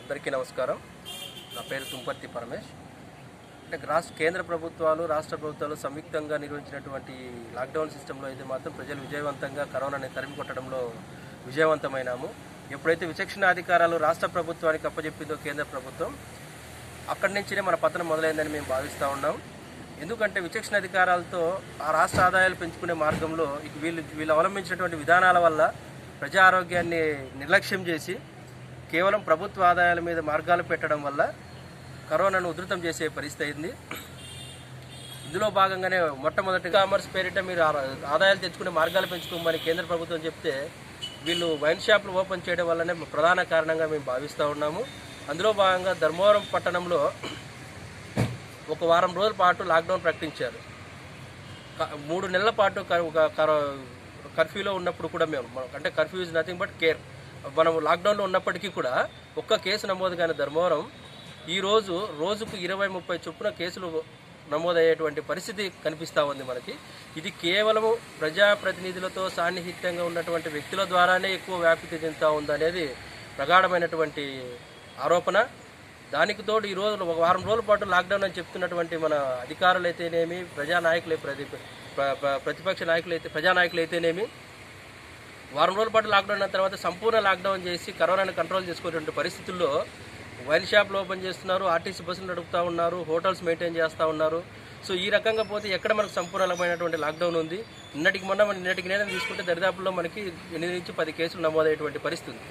అందరికీ నమస్కారం. నా పేరు తుంపర్తి పరమేష్. అంటే కేంద్ర ప్రభుత్వాలు రాష్ట్ర ప్రభుత్వాలు సంయుక్తంగా నిర్వహించినటువంటి లాక్డౌన్ సిస్టంలో అయితే మాత్రం ప్రజలు విజయవంతంగా కరోనాని తరిమి కొట్టడంలో విజయవంతమైనాము. ఎప్పుడైతే విచక్షణ అధికారాలు రాష్ట్ర ప్రభుత్వానికి అప్పచెప్పిందో కేంద్ర ప్రభుత్వం, అక్కడి నుంచినే మన పతనం మొదలైందని మేము భావిస్తూ ఉన్నాం. ఎందుకంటే విచక్షణ అధికారాలతో ఆ రాష్ట్ర ఆదాయాలు పెంచుకునే మార్గంలో వీళ్ళు అవలంబించినటువంటి విధానాల వల్ల ప్రజా ఆరోగ్యాన్ని నిర్లక్ష్యం చేసి కేవలం ప్రభుత్వ ఆదాయాల మీద మార్గాలు పెట్టడం వల్ల కరోనాను ఉధృతం చేసే పరిస్థితి అయింది. ఇందులో భాగంగానే మొట్టమొదటి కామర్స్ పేరిట మీరు ఆదాయాలు తెచ్చుకునే మార్గాలు పెంచుకోమని కేంద్ర ప్రభుత్వం చెప్తే వీళ్ళు వైన్ షాపులు ఓపెన్ చేయడం వల్లనే ప్రధాన కారణంగా మేము భావిస్తూ ఉన్నాము. అందులో భాగంగా ధర్మవరం పట్టణంలో ఒక వారం రోజుల పాటు లాక్డౌన్ ప్రకటించారు. 3 నెలల పాటు కర్ఫ్యూలో ఉన్నప్పుడు కూడా అంటే curfew is nothing but care. మనం లాక్డౌన్లో ఉన్నప్పటికీ కూడా ఒక్క కేసు నమోదు కానీ ధర్మవరం ఈరోజు రోజుకు 20-30 చొప్పున కేసులు నమోదయ్యేటువంటి పరిస్థితి కనిపిస్తూ ఉంది మనకి. ఇది కేవలము ప్రజాప్రతినిధులతో సాన్నిహిత్యంగా ఉన్నటువంటి వ్యక్తుల ద్వారానే ఎక్కువ వ్యాప్తి చెందుతూ ఉందనేది ప్రగాఢమైనటువంటి ఆరోపణ. దానికి తోడు ఈరోజు ఒక వారం రోజుల పాటు లాక్డౌన్ అని చెప్తున్నటువంటి మన అధికారులు అయితేనేమి, ప్రతిపక్ష ప్రజానాయకులు అయితేనేమి, వారం రోజుల పాటు లాక్డౌన్ అయిన తర్వాత సంపూర్ణ లాక్డౌన్ చేసి కరోనాను కంట్రోల్ చేసుకునేటువంటి పరిస్థితుల్లో వైన్ షాప్లు ఓపెన్ చేస్తున్నారు, ఆర్టీసీ బస్సులు నడుపుతూ ఉన్నారు, హోటల్స్ మెయింటైన్ చేస్తూ ఉన్నారు. సో ఈ రకంగా పోతే ఎక్కడ మనకు సంపూర్ణమైనటువంటి లాక్డౌన్ ఉంది? నిన్నటికి నేనే తీసుకుంటే దరిదాపుల్లో మనకి 8 నుంచి 10 కేసులు నమోదయ్యేటువంటి పరిస్థితి ఉంది.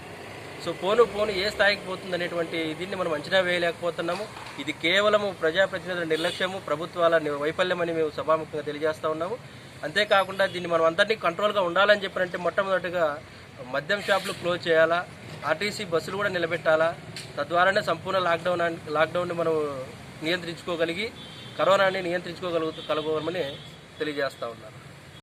సో పోను ఏ స్థాయికి పోతుంది అనేటువంటి దీన్ని మనం అంచనా వేయలేకపోతున్నాము. ఇది కేవలము ప్రజాప్రతినిధుల నిర్లక్ష్యము, ప్రభుత్వాల వైఫల్యమని మేము సభాముఖంగా తెలియజేస్తూ ఉన్నాము. అంతేకాకుండా దీన్ని మనం అందరినీ కంట్రోల్గా ఉండాలని చెప్పారంటే మొట్టమొదటిగా మద్యం షాపులు క్లోజ్ చేయాలా, ఆర్టీసీ బస్సులు కూడా నిలబెట్టాలా. తద్వారానే సంపూర్ణ లాక్డౌన్ని మనం నియంత్రించుకోగలిగి కరోనాని నియంత్రించుకోగలమని తెలియజేస్తూ ఉన్నారు.